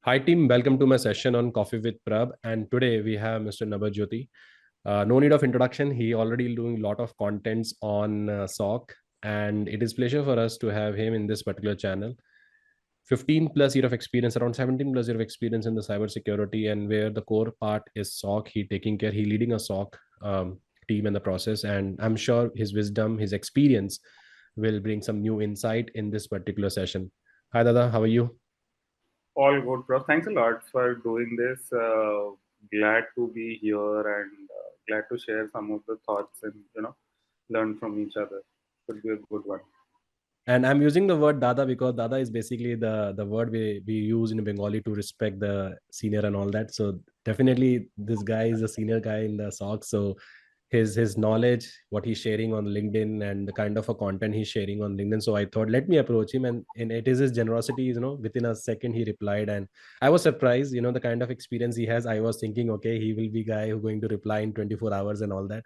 Hi team, welcome to my session on Coffee with Prabh. And today we have Mr. Nabojyoti. No need of introduction. He already doing a lot of contents on SOC, and it is pleasure for us to have him in this particular channel. 15 plus year of experience, around 17 plus year of experience in the cybersecurity, and where the core part is SOC. He taking care. He leading a SOC team in the process, and I'm sure his wisdom, his experience, will bring some new insight in this particular session. Hi Dada, how are you? All good, bro. Thanks a lot for doing this. Glad to be here and glad to share some of the thoughts and learn from each other. Could be a good one. And I'm using the word dada because dada is basically the word we use in Bengali to respect the senior and all that. So definitely this guy is a senior guy in the SOC. So his knowledge, what he's sharing on LinkedIn, and the kind of a content he's sharing on LinkedIn. So I thought, let me approach him, and it is his generosity. Within a second he replied, and I was surprised. The kind of experience he has. I was thinking, okay, he will be guy who going to reply in 24 hours and all that.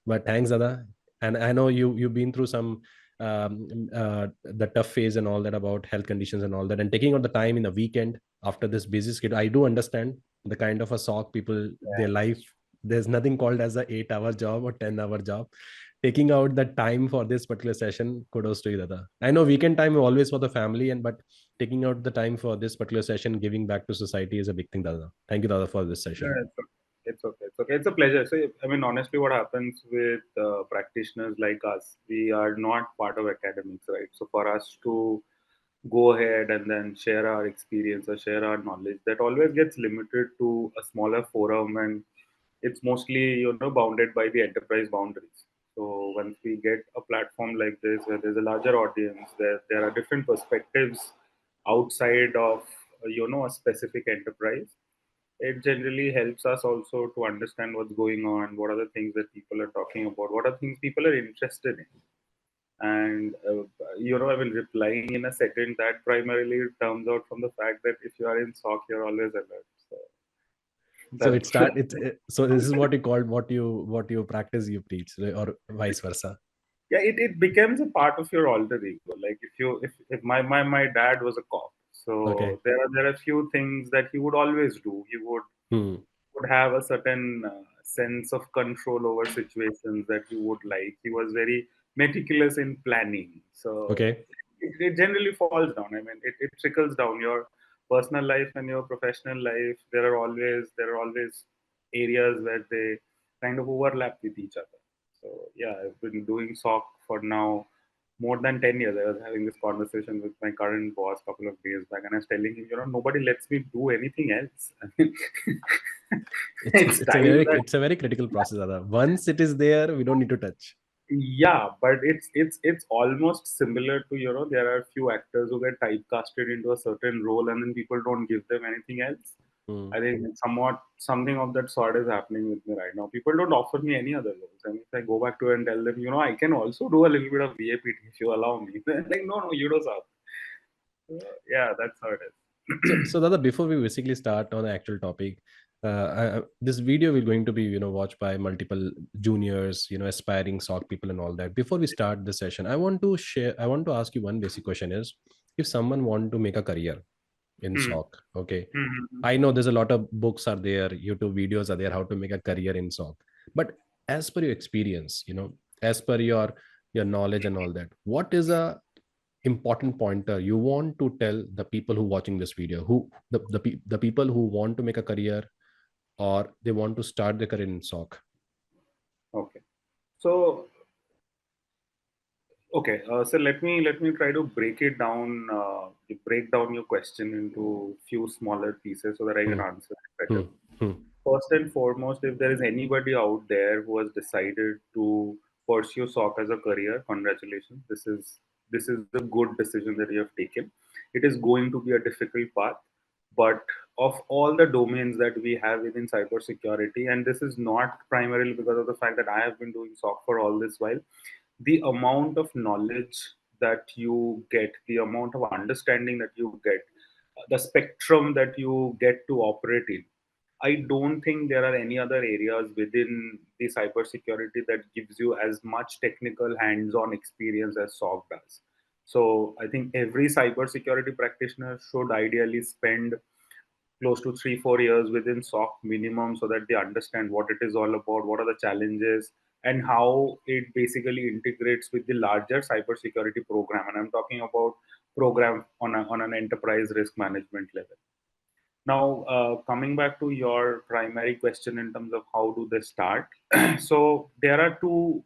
But thanks, Dada. And I know you've been through some the tough phase and all that about health conditions and all that, and taking out the time in a weekend after this busy schedule. I do understand the kind of a SOC people, their life, there's nothing called as a 8-hour job or 10-hour job. Taking out the time for this particular session, kudos to you, Dada. I know weekend time always for the family, and but taking out the time for this particular session, giving back to society is a big thing, Dada. Thank you, Dada, for this session. Yeah, it's okay. It's okay. It's a pleasure. So, I mean, honestly, what happens with practitioners like us, we are not part of academics, right? So, for us to go ahead and then share our experience or share our knowledge, that always gets limited to a smaller forum, and it's mostly bounded by the enterprise boundaries. So once we get a platform like this where there's a larger audience, there are different perspectives outside of a specific enterprise, it generally helps us also to understand what's going on, what are the things that people are talking about, what are things people are interested in. And I will replying in a second, that primarily comes out from the fact that if you are in SOC, you're always alert. So So it that's start it's so this is what you called, what you practice, you preach, or vice versa. yeah, it becomes a part of your alter ego. Like if my dad was a cop, Okay. so there are few things that he would always do. He Hmm. would have a certain sense of control over situations that you would like. He was very meticulous in planning. So Okay. it generally falls down. I mean, it trickles down your personal life and your professional life. There are always areas where they kind of overlap with each other. So yeah, I've been doing SOC for now more than 10 years. I was having this conversation with my current boss a couple of days back, and I was telling him, nobody lets me do anything else. I mean, It's it's it's it's a time very that, it's a very critical process, Ada. Once it is there, we don't need to touch. yeah, but it's almost similar to, there are few actors who get typecasted into a certain role and then people don't give them anything else. Hmm. I think somewhat something of that sort is happening with me right now. People don't offer me any other roles. And if I go back to it and tell them, I can also do a little bit of VAPT if you allow me. They're like, no, you do so. Yeah, that's how it So is. Dada, before we basically start on the actual topic, this video will going to be watched by multiple juniors, aspiring SOC people and all that. Before we start the session, I want to ask you one basic question: is if someone want to make a career in Hmm. SOC, okay? Hmm. I know there's a lot of books are there, YouTube videos are there, how to make a career in SOC. But as per your experience, as per your knowledge and all that, what is a important pointer you want to tell the people who watching this video, who the people who want to make a career or they want to start their career in SOC? Okay. So okay, so let me try to break down your question into few smaller pieces so that I can Hmm, answer it better. hmm, hmm, First and foremost, if there is anybody out there who has decided to pursue SOC as a career, congratulations. This is the good decision that you have taken. It is going to be a difficult path, but of all the domains that we have within cybersecurity, and this is not primarily because of the fact that I have been doing SOC for all this while, the amount of knowledge that you get, the amount of understanding that you get, the spectrum that you get to operate in, I don't think there are any other areas within the cybersecurity that gives you as much technical hands-on experience as SOC does. So I think every cybersecurity practitioner should ideally spend close to 3-4 years within SOC minimum, so that they understand what it is all about, what are the challenges, and how it basically integrates with the larger cybersecurity program. And I'm talking about program on an enterprise risk management level. Now, coming back to your primary question in terms of how do they start, so there are two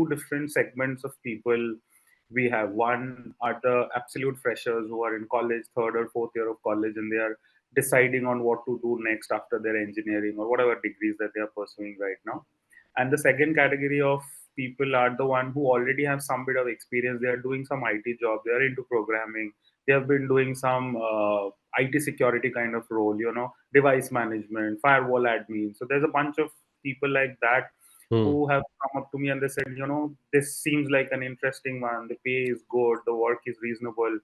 different segments of people. We have, one are the absolute freshers who are in college, third or fourth year of college, and they are deciding on what to do next after their engineering or whatever degrees that they are pursuing right now. And the second category of people are the one who already have some bit of experience. They are doing some IT job. They are into programming. They have been doing some IT security kind of role, device management, firewall admin. So there's a bunch of people like that Hmm. who have come up to me and they said, this seems like an interesting one. The pay is good. The work is reasonable.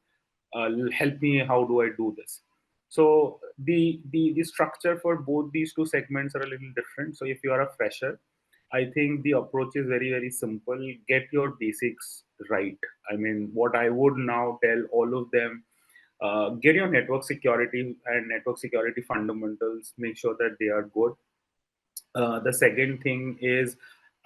Help me. How do I do this? So the structure for both these two segments are a little different. So if you are a fresher, I think the approach is very, very simple. Get your basics right. I mean, what I would now tell all of them, get your network security and network security fundamentals, make sure that they are good. The second thing is,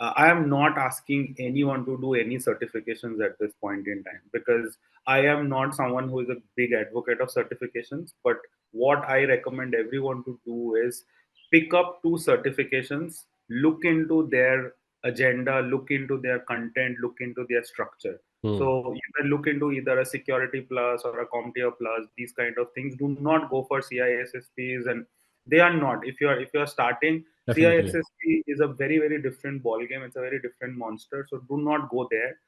I am not asking anyone to do any certifications at this point in time, because I am not someone who is a big advocate of certifications. But what I recommend everyone to do is pick up two certifications, look into their agenda, look into their content, look into their structure. Hmm. So you can look into either a security plus or a CompTIA plus, these kind of things. Do not go for CISSPs, and they are not. If you're starting, Definitely. CISSP is a very, very different ball game. It's a very different monster. So do not go there.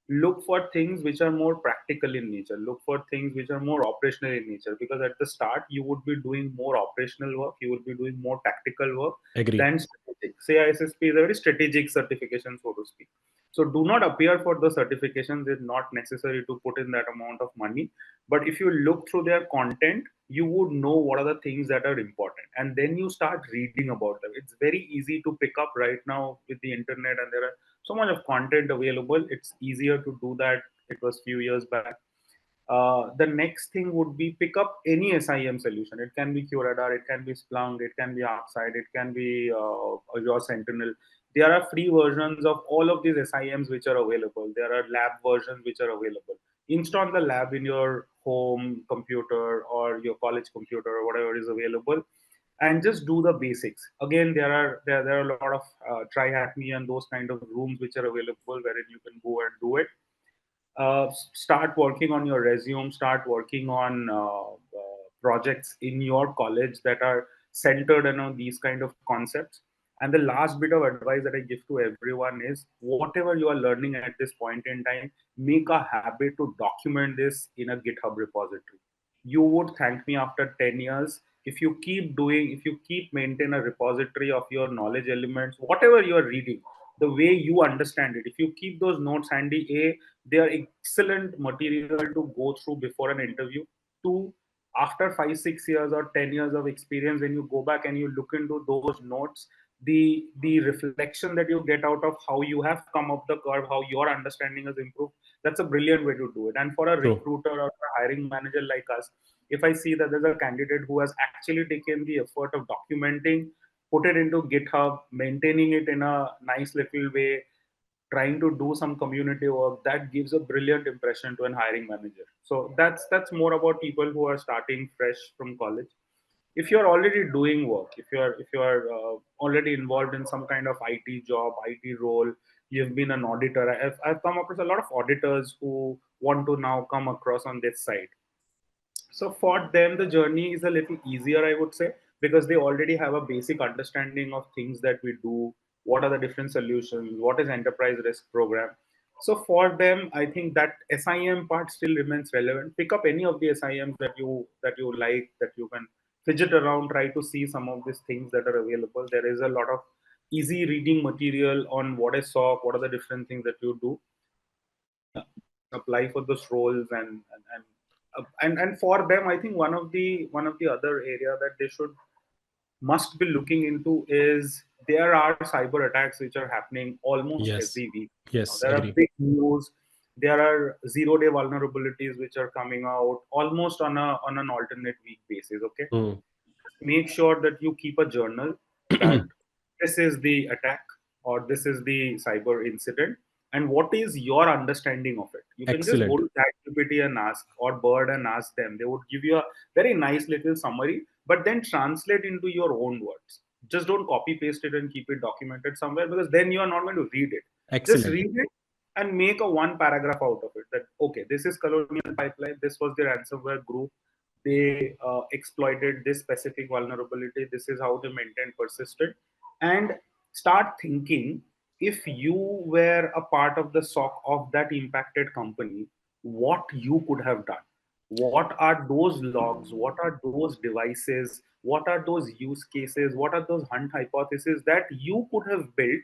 Look for things which are more practical in nature. Look for things which are more operational in nature. Because at the start, you would be doing more operational work. You will be doing more tactical work Agree. than strategic. CISSP is a very strategic certification, so to speak. So do not appear for the certifications. It's not necessary to put in that amount of money. But if you look through their content, you would know what are the things that are important, and then you start reading about them. It's very easy to pick up right now with the internet, and there are so much of content available. It's easier to do that. It was few years back. The next thing would be pick up any SIM solution. It can be QRadar, it can be Splunk, it can be ArcSight, it can be your Sentinel. There are free versions of all of these SIMs which are available. There are lab versions which are available. Install the lab in your home computer or your college computer or whatever is available, and just do the basics. Again, there are a lot of try hack me and those kind of rooms which are available wherein you can go and do it. Start working on your resume, start working on projects in your college that are centered on these kind of concepts. And the last bit of advice that I give to everyone is, whatever you are learning at this point in time, make a habit to document this in a GitHub repository. You would thank me after 10 years if you keep doing, if you keep maintain a repository of your knowledge elements, whatever you are reading, the way you understand it. If you keep those notes handy, they are excellent material to go through before an interview. Two, after 5-6 years or 10 years of experience, when you go back and you look into those notes, the reflection that you get out of how you have come up the curve, how your understanding has improved, that's a brilliant way to do it. And for a True. recruiter or a hiring manager like us, if I see that there's a candidate who has actually taken the effort of documenting, put it into GitHub, maintaining it in a nice little way, trying to do some community work, that gives a brilliant impression to an hiring manager. So that's more about people who are starting fresh from college. If you're already doing work, if you're already involved in some kind of IT job, IT role, you've been an auditor. I've come across a lot of auditors who want to now come across on this side. So for them, the journey is a little easier, I would say, because they already have a basic understanding of things that we do, what are the different solutions, what is enterprise risk program. So for them, I think that SIM part still remains relevant. Pick up any of the SIMs that you like, that you can fidget around, try to see some of these things that are available. There is a lot of easy reading material on what is SOC, what are the different things that you do, apply for those roles. And for them, I think one of the other area that they should must be looking into is, there are cyber attacks which are happening almost Yes. every week. Yes. There are Agree. big news. There are zero-day vulnerabilities which are coming out almost on an alternate week basis. Okay, Hmm. make sure that you keep a journal that this is the attack or this is the cyber incident and what is your understanding of it. You can just go Excellent. to ChatGPT and ask or Bird and ask them. They would give you a very nice little summary, but then translate into your own words. Just don't copy paste it and keep it documented somewhere because then you are not going to read it. Just Excellent. read it and make a one paragraph out of it that okay, this is colonial pipeline, this was the ransomware group, they exploited this specific vulnerability, this is how they maintained persistent, and start thinking if you were a part of the SOC of that impacted company, what you could have done. What are those logs? What are those devices? What are those use cases? What are those hunt hypotheses that you could have built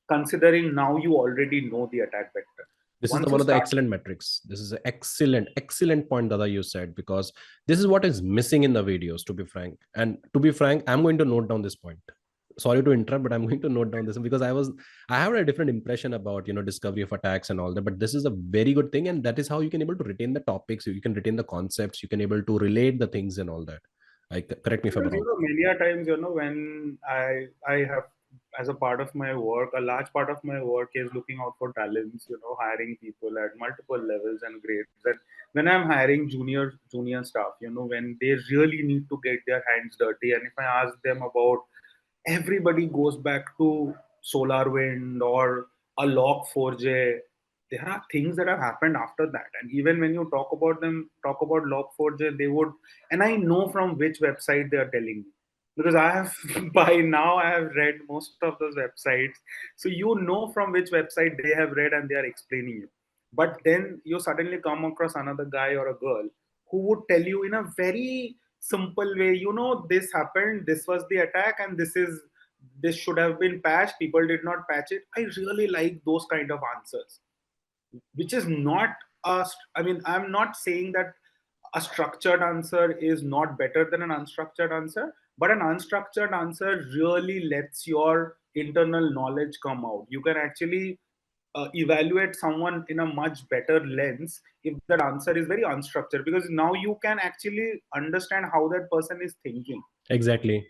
considering now you already know the attack vector? This is Once you one of the start, excellent metrics. This is an excellent point that you said, because this is what is missing in the videos, to be frank. And to be frank, I'm going to note down this point. Sorry to interrupt, but I'm going to note down this because I have a different impression about, discovery of attacks and all that. But this is a very good thing, and that is how you can able to retain the topics, you can retain the concepts, you can able to relate the things and all that. Correct me if I'm because wrong. many a times when I have, as a part of my work, a large part of my work is looking out for talents, hiring people at multiple levels and grades. And when I'm hiring junior staff, when they really need to get their hands dirty, and if I ask them about, everybody goes back to SolarWind or a Log4j. There are things that have happened after that, and even when you talk about Log4j, they would, and I know from which website they are telling me because I have by now I have read most of those websites, so you know from which website they have read and they are explaining you. But then you suddenly come across another guy or a girl who would tell you in a very simple way, this happened, this was the attack, and this should have been patched, people did not patch it. I really like those kind of answers, which is not I mean, I'm not saying that a structured answer is not better than an unstructured answer, but an unstructured answer really lets your internal knowledge come out. You can actually evaluate someone in a much better lens if that answer is very unstructured, because now you can actually understand how that person is thinking. Exactly.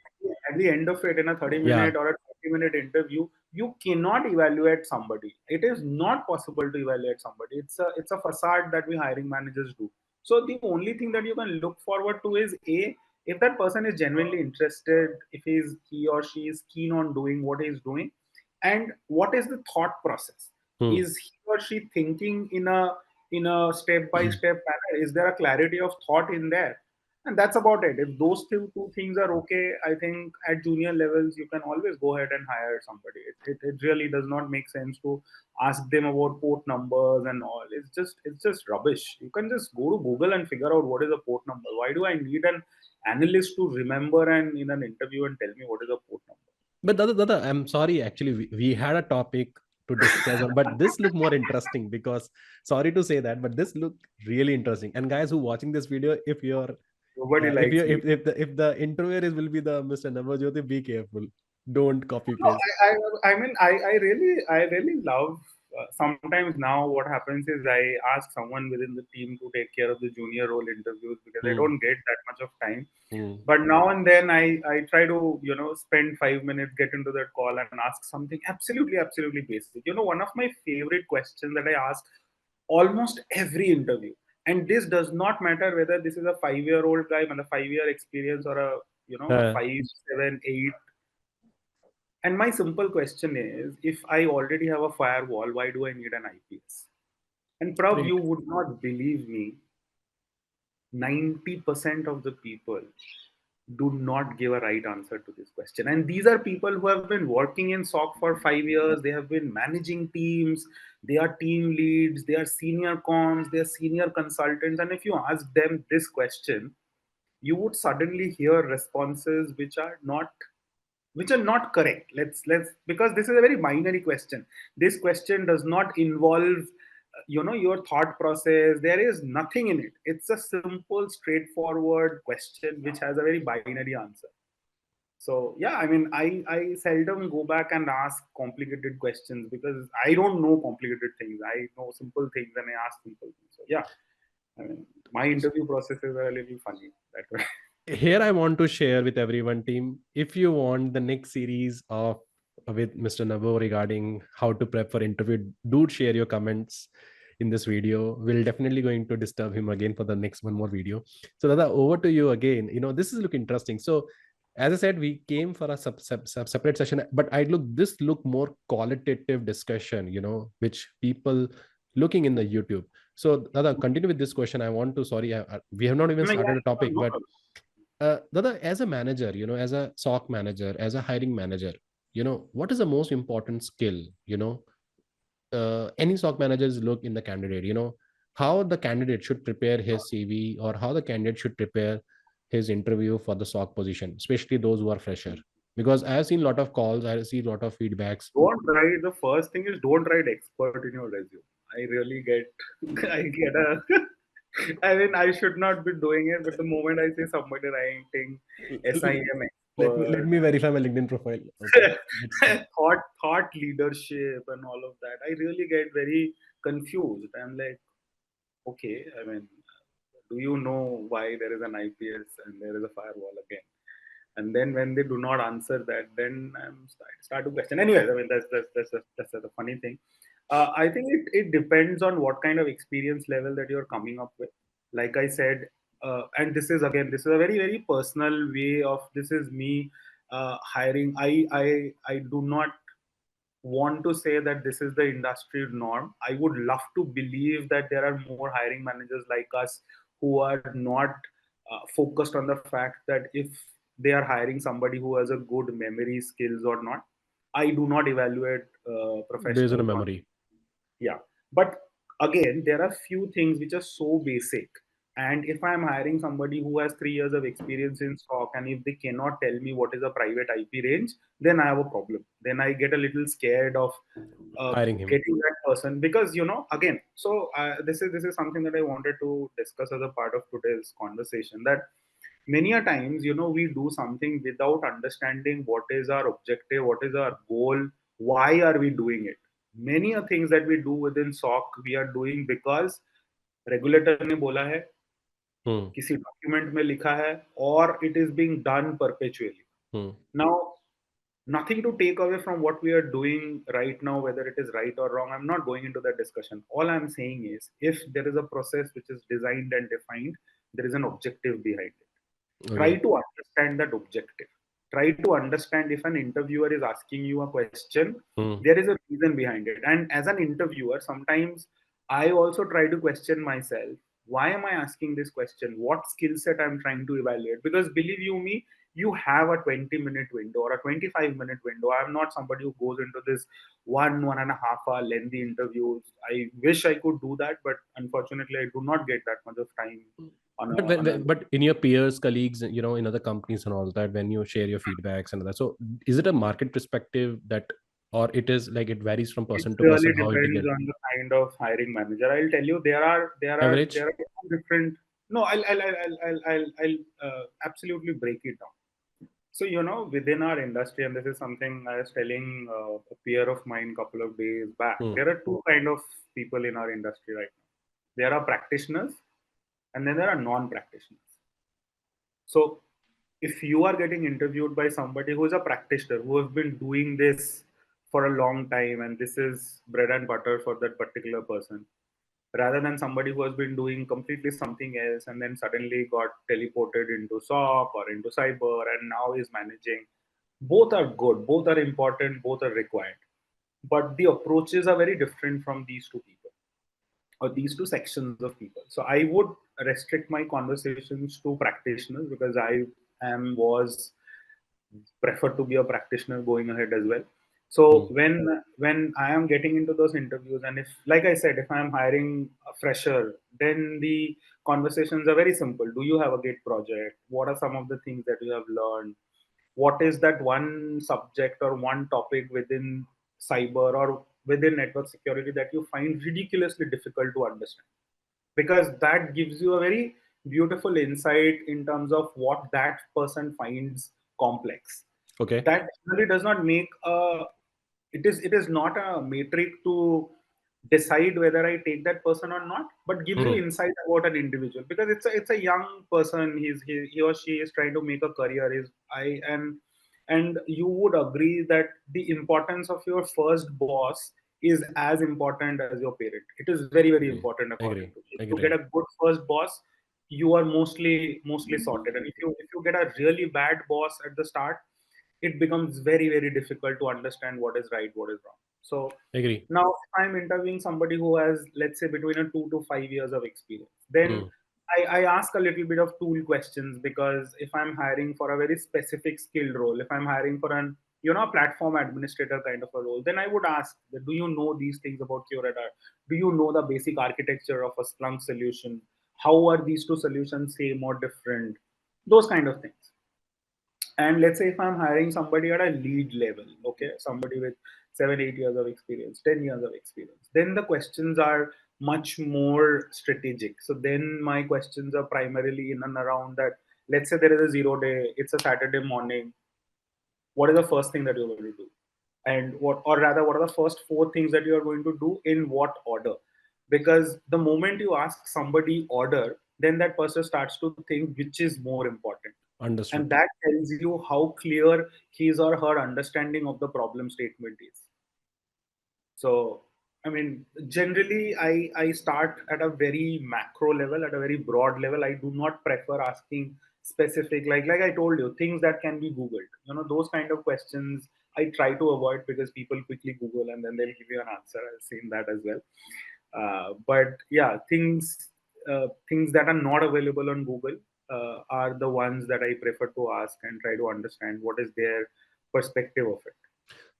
At the end of it, in a 30 Yeah. minute or a 20-minute interview, you cannot evaluate somebody. It is not possible to evaluate somebody. It's a facade that we hiring managers do. So the only thing that you can look forward to is, a, if that person is genuinely interested, if he or she is keen on doing what he is doing, and what is the thought process. Hmm. Is he or she thinking in a step by step manner? Is there a clarity of thought in there? And that's about it. If those two things are okay, I think at junior levels you can always go ahead and hire somebody. It really does not make sense to ask them about port numbers and all. It's just rubbish. You can just go to Google and figure out what is a port number. Why do I need an analyst to remember and in an interview and tell me what is a port number? But Dada, I'm sorry. Actually, we had a topic to discuss on, but this looked more interesting because, sorry to say that, but this looked really interesting. And guys who watching this video, if you're, Nobody if you, likes me. if the interviewer is will be the Mr. Nabojyoti, be careful. Don't copy No, paste. I mean, I really love. Sometimes now, what happens is I ask someone within the team to take care of the junior role interviews because I Hmm. don't get that much of time. Hmm. But now and then, I try to spend 5 minutes, get into that call, and ask something absolutely basic. One of my favorite questions that I ask almost every interview, and this does not matter whether this is a 5-year-old guy with a 5-year experience or a Uh, 5, 7, 8. And my simple question is, if I already have a firewall, why do I need an IPS? And Prabh, you great. would not believe me, 90% of the people do not give a right answer to this question. And these are people who have been working in SOC for 5 years. They have been managing teams. They are team leads. They are senior comms. They are senior consultants. And if you ask them this question, you would suddenly hear responses which are not correct. Let's because this is a very binary question. This question does not involve your thought process. There is nothing in it. It's a simple straightforward question which has a very binary answer. So yeah, I mean, I seldom go back and ask complicated questions because I don't know complicated things. I know simple things and I ask simple things. So yeah, I mean, my interview processes are a little funny that way. here I want to share with everyone, team, if you want the next series of with Mr. Nabo regarding how to prep for interview, do share your comments in this video. We'll definitely going to disturb him again for the next one more video. So Dada, over to you again. This is look interesting. So as I said, we came for a separate session, but this look more qualitative discussion, which people looking in the YouTube. So Dada, continue with this question. I want to, sorry, we have not even No, yeah, started a topic, no, but Dada, as a manager, as a SOC manager, as a hiring manager, what is the most important skill? Any SOC managers look in the candidate, how the candidate should prepare his CV or how the candidate should prepare his interview for the SOC position, especially those who are fresher. Because I have seen a lot of calls, I see a lot of feedbacks. don't write. The first thing is don't write expert in your resume. I really get, I get a. I mean, I should not be doing it, but the moment I see somebody writing SIM Let expert, me verify my LinkedIn profile. Okay, let's see. thought leadership and all of that, I really get very confused. I'm like, okay, I mean, do you know why there is an IPS and there is a firewall again? And then when they do not answer that, then I'm start to question. Anyways, I mean that's the funny thing. I think it depends on what kind of experience level that you're coming up with. Like I said, and this is a very very personal way of, this is me hiring. I do not want to say that this is the industry norm. I would love to believe that there are more hiring managers like us who are not focused on the fact that if they are hiring somebody who has a good memory skills or not. I do not evaluate Based on a professionals on, memory. yeah, but again there are few things which are so basic, and if I'm hiring somebody who has 3 years of experience in stock, and if they cannot tell me what is a private IP range, then I have a problem. Then I get a little scared of Hiring him. getting that person, because again, so this is something that I wanted to discuss as a part of today's conversation, that many a times we do something without understanding what is our objective, what is our goal, why are we doing it. Many a things that we do within SOC we are doing because regulator ने बोला है, Hmm. किसी document में लिखा है, or it is being done perpetually. Hmm. Now, nothing to take away from what we are doing right now, whether it is right or wrong. I'm not going into that discussion. All I'm saying is, if there is a process which is designed and defined, there is an objective behind it. Try Okay. to understand that objective. Try to understand, if an interviewer is asking you a question, Hmm. there is a reason behind it. And as an interviewer, sometimes I also try to question myself, why am I asking this question? What skill set I'm trying to evaluate? Because believe you me, you have a 20-minute window or a 25-minute window. I'm not somebody who goes into this 1.5 hour lengthy interviews. I wish I could do that, but unfortunately I do not get that much of time on But a but in your peers, colleagues, in other companies and all that, when you share your feedbacks and that, so is it a market perspective that, or it is like it varies from It person to really person how it depends is on the kind of hiring manager. I'll tell you, there average? are different. No, I'll absolutely break it down. So within our industry, and this is something I was telling a peer of mine a couple of days back. Hmm. There are two kind of people in our industry right now. There are practitioners, and then there are non-practitioners. So if you are getting interviewed by somebody who is a practitioner, who has been doing this for a long time, and this is bread and butter for that particular person, rather than somebody who has been doing completely something else and then suddenly got teleported into SOC or into cyber and now is managing, both are good, both are important, both are required. But the approaches are very different from these two people, or these two sections of people. So I would restrict my conversations to practitioners, because I was prefer to be a practitioner going ahead as well. Hmm. So when I am getting into those interviews, and if, like I said, if I am hiring a fresher, then the conversations are very simple. Do you have a Git project? What are some of the things that you have learned? What is that one subject or one topic within cyber or within network security that you find ridiculously difficult to understand? Because that gives you a very beautiful insight in terms of what that person finds complex. Okay. That really does not make a, it is not a metric to decide whether I take that person or not, but gives you insight about an individual, because it's a young person. He or she is trying to make a career. Is I and you would agree that the importance of your first boss is as important as your parent. It is very, very Agree. important according Agree. to me. If you Agree. get a good first boss, you are mostly sorted. And if you get a really bad boss at the start, it becomes very, very difficult to understand what is right, what is wrong. So Agree. now, if I'm interviewing somebody who has, let's say, between a 2 to 5 years of experience, then I ask a little bit of tool questions, because if I'm hiring for a very specific skilled role, if I'm hiring for an platform administrator kind of a role, then I would ask, do you know these things about Curator? Do you know the basic architecture of a Splunk solution? How are these two solutions same or different? Those kind of things. And let's say if I'm hiring somebody at a lead level, okay, somebody with 7 8 years of experience, 10 years of experience, then the questions are much more strategic. So then my questions are primarily in and around that. Let's say there is a 0 day, it's a Saturday morning. What is the first thing that you're going to do? And what are the first four things that you are going to do, in what order? Because the moment you ask somebody order, then that person starts to think which is more important, and Understood. that tells you how clear his or her understanding of the problem statement is. So, I mean, generally, I start at a very macro level, at a very broad level. I do not prefer asking specific, like I told you, things that can be Googled. Those kind of questions I try to avoid, because people quickly Google and then they'll give you an answer. I've seen that as well. But yeah, things that are not available on Google are the ones that I prefer to ask and try to understand what is their perspective of it.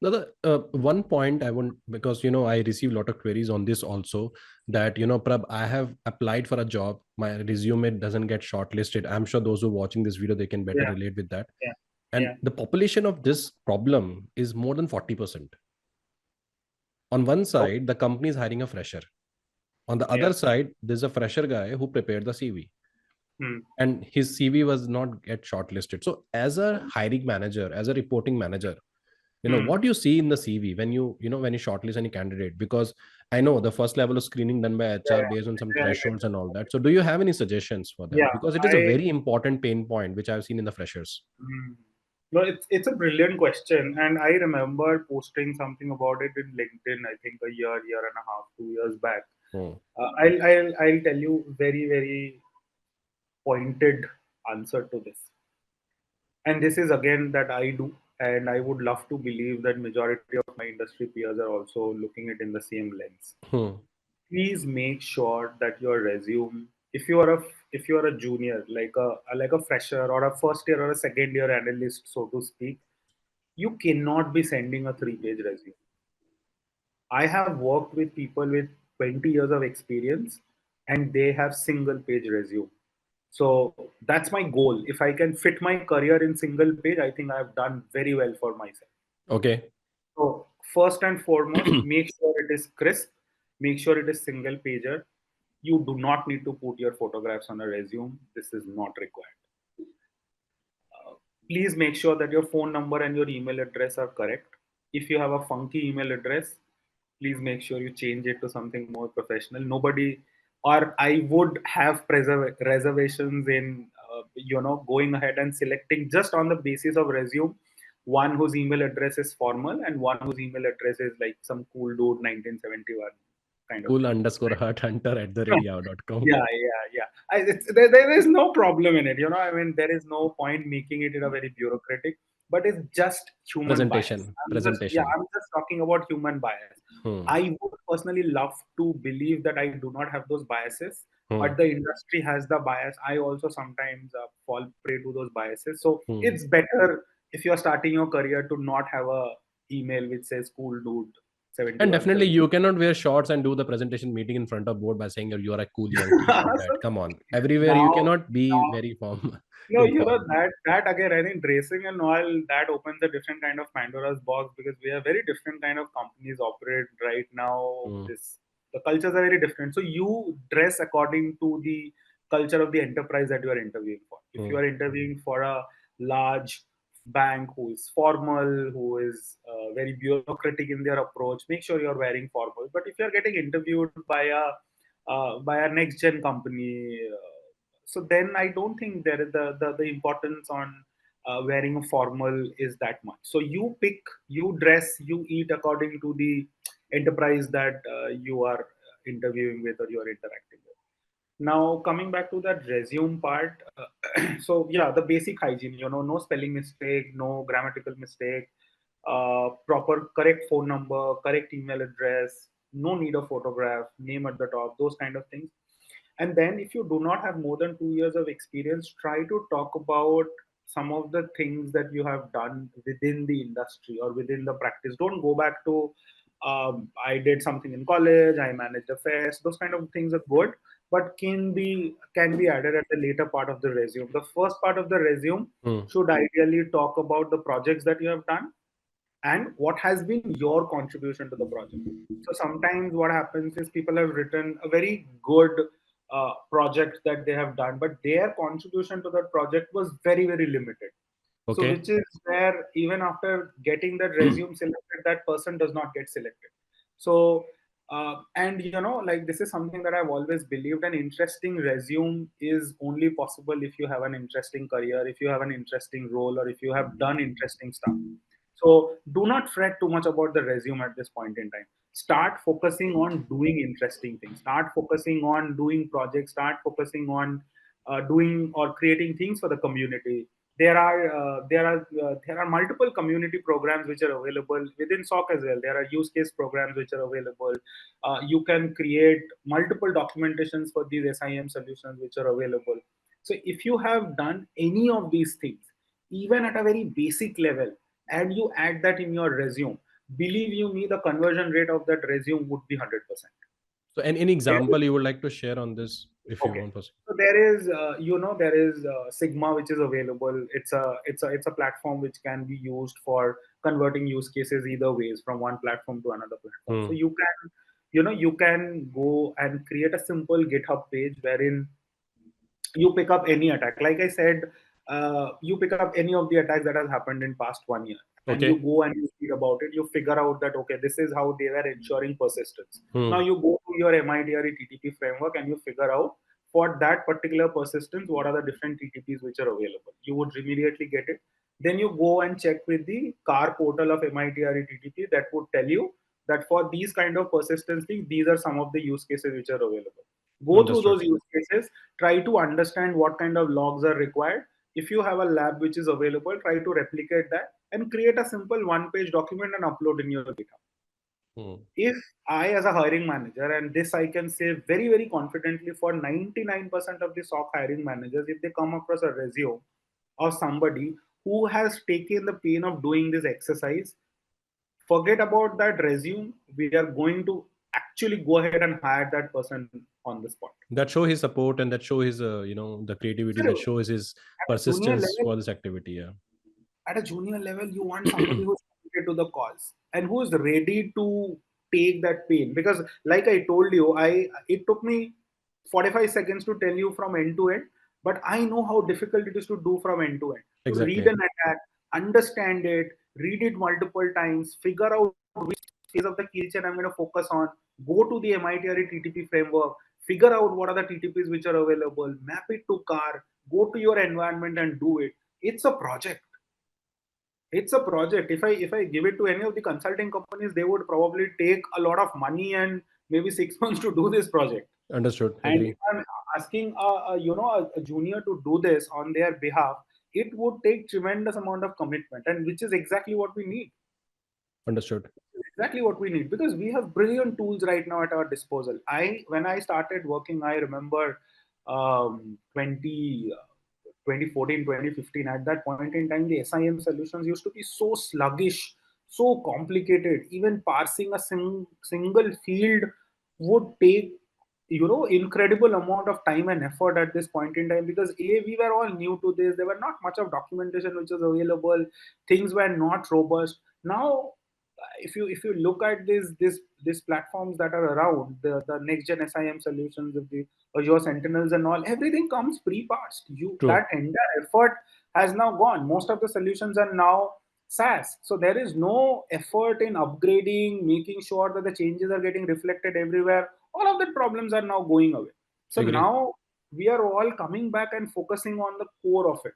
Now, the one point I want, because I receive a lot of queries on this also, that Prab, I have applied for a job, my resume doesn't get shortlisted. I'm sure those who are watching this video, they can better Yeah, relate with that. yeah, And yeah. the population of this problem is more than 40%. On one Okay. side, the company is hiring a fresher. On the Yeah. other side, there's a fresher guy who prepared the CV, Hmm. and his CV was not get shortlisted. So, as a hiring manager, as a reporting manager, Hmm. what do you see in the CV when when you shortlist any candidate? Because I know the first level of screening done by Yeah, HR based on some yeah, I get thresholds that. and all that. So, do you have any suggestions for them? Yeah, Because it is a I. very important pain point which I've seen in the freshers. Hmm. No, it's a brilliant question, and I remember posting something about it in LinkedIn. I think a year and a half, 2 years back. Hmm. I'll tell you very, very pointed answer to this. And this is again that I do, and I would love to believe that majority of my industry peers are also looking at it in the same lens. Hmm. Please make sure that your resume, if you are a junior, like a fresher or a first year or a second year analyst, so to speak, you cannot be sending a 3 page resume. I have worked with people with 20 years of experience, and they have single page resume. So that's my goal. If I can fit my career in single page, I think I've done very well for myself. Okay. So first and foremost, make sure it is crisp, make sure it is single pager. You do not need to put your photographs on a resume. This is not required. Please make sure that your phone number and your email address are correct. If you have a funky email address, please make sure you change it to something more professional. Nobody, or I would have reservations in, going ahead and selecting just on the basis of resume, one whose email address is formal and one whose email address is like some cool dude 1971 kind of Cool thing. underscore hurt hunter at the radio.com. Yeah. There is no problem in it. I mean, there is no point making it in a very bureaucratic, but it's just human bias. Presentation. Presentation. I'm just talking about human bias. Hmm. I would personally love to believe that I do not have those biases, Hmm. but the industry has the bias. I also sometimes fall prey to those biases. So Hmm. it's better if you're starting your career to not have a email which says "cool dude And 71 definitely, 70." you cannot wear shorts and do the presentation meeting in front of board by saying you are a cool young kid like that. So Come on, everywhere you now, cannot be now very form no, informal. that again, I think dressing and all that opens a different kind of Pandora's box, because we have very different kind of companies operate right now. Hmm. The cultures are very different. So you dress according to the culture of the enterprise that you are interviewing for. If you Hmm. are interviewing for a large bank who is formal, who is very bureaucratic in their approach, make sure you're wearing formal. But if you're getting interviewed by a next gen company, so then I don't think there is the importance on wearing a formal is that much. So you pick, you dress, you eat according to the enterprise that you are interviewing with or you are interacting with. Now, coming back to that resume part, so yeah, the basic hygiene, no spelling mistake, no grammatical mistake, proper correct phone number, correct email address, no need of photograph, name at the top, those kind of things. And then, if you do not have more than 2 years of experience, try to talk about some of the things that you have done within the industry or within the practice. Don't go back to I did something in college, I managed a fest. Those kind of things are good, but can be added at the later part of the resume. The first part of the resume Hmm. should ideally talk about the projects that you have done and what has been your contribution to the project. So sometimes what happens is people have written a very good project that they have done, but their contribution to that project was very, very limited. So Okay. which is where even after getting that resume selected, that person does not get selected. So and like this is something that I've always believed: an interesting resume is only possible if you have an interesting career, if you have an interesting role, or if you have done interesting stuff. So do not fret too much about the resume at this point in time. Start focusing on doing interesting things. Start focusing on doing projects. Start focusing on doing or creating things for the community. There are multiple community programs which are available within SOC as well. There are use case programs which are available. You can create multiple documentations for these SIM solutions which are available. So if you have done any of these things, even at a very basic level, and you add that in your resume, believe you me, the conversion rate of that resume would be 100%. So, any example you would like to share on this, if you Okay. want to? So there is Sigma, which is available. It's a platform which can be used for converting use cases either ways from one platform to another platform. So Hmm. you can go and create a simple GitHub page wherein you pick up any attack. Like I said, you pick up any of the attacks that has happened in past 1 year, and you Okay. go and you read about it. You figure out that okay, this is how they were ensuring persistence. Now Hmm. you go to your MITRE TTP framework and you figure out for that particular persistence what are the different TTPs which are available. You would immediately get it. Then you go and check with the car portal of MITRE TTP that would tell you that for these kind of persistence things, these are some of the use cases which are available. Go through Understood. those use cases, try to understand what kind of logs are required. If you have a lab which is available, try to replicate that and create a simple one page document and upload in your GitHub. Hmm. If I, as a hiring manager, and this I can say very, very confidently for 99% of the SOC hiring managers, if they come across a resume of somebody who has taken the pain of doing this exercise, forget about that resume. We are going to actually go ahead and hire that person on the spot. That show his support, and that show his the creativity, that So shows his at a junior persistence level, for this activity. Yeah. you want somebody who's committed to the cause and who's ready to take that pain. Because, like I told you, it took me 45 seconds to tell you from end to end, but I know how difficult it is to do from end to end. To read Exactly. an attack, understand it, read it multiple times, figure out which phase of the kill chain I'm going to focus on, go to the MITRE TTP framework, figure out what are the TTPs which are available, map it to car, go to your environment and do it. It's a project. If I give it to any of the consulting companies, they would probably take a lot of money and maybe 6 months to do this project. Understood. And if Agree. I'm asking a junior to do this on their behalf, it would take tremendous amount of commitment, and which is exactly what we need. Understood. Exactly what we need, because we have brilliant tools right now at our disposal. When I started working, I remember 2014, 2015. At that point in time, the SIM solutions used to be so sluggish, so complicated. Even parsing a single field would take incredible amount of time and effort at this point in time, because we were all new to this. There were not much of documentation which was available. Things were not robust. Now if you look at these platforms that are around, the next gen SIM solutions of the Azure Sentinels and all, everything comes pre-parsed. You True. that entire effort has now gone. Most of the solutions are now SaaS. So there is no effort in upgrading, making sure that the changes are getting reflected everywhere. All of the problems are now going away. So Agree. now we are all coming back and focusing on the core of it,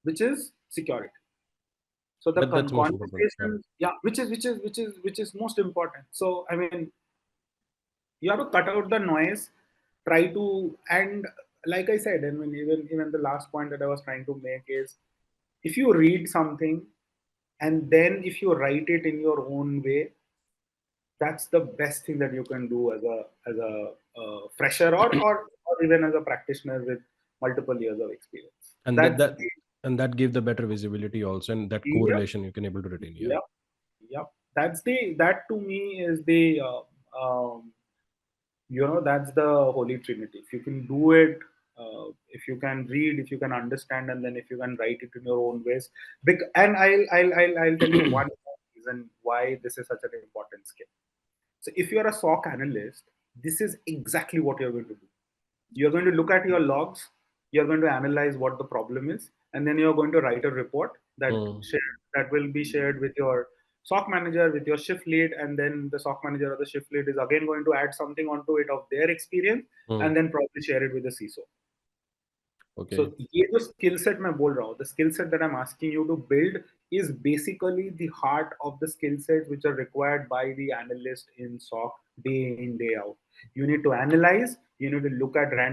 which is security. So the That's most important. Yeah. conversation, yeah, which is most important. So I mean, you have to cut out the noise, try to, and like I said, I mean, even the last point that I was trying to make is, if you read something and then if you write it in your own way, that's the best thing that you can do as a fresher, or even as a practitioner with multiple years of experience. And That's that gave the better visibility also, and that the, correlation you can able to retain. Yeah. yep, yep. That to me is the that's the holy trinity. If you can do it, if you can read, if you can understand, and then if you can write it in your own ways. And I'll tell you one reason why this is such an important skill. So if you're a SOC analyst, this is exactly what you're going to do. You're going to look at your logs, you're going to analyze what the problem is, and then you're going to write a report Mm. that will be shared with your SOC manager, with your shift lead, and then the SOC manager or the shift lead is again going to add something onto it of their experience, Mm. and then probably share it with the CISO. So Okay. ये जो skill set मैं बोल रहा हूँ, the skill set that I'm asking you to build is basically the heart of the skill sets which are required by the analyst in SOC day in day out. You need to analyze, you need to look at random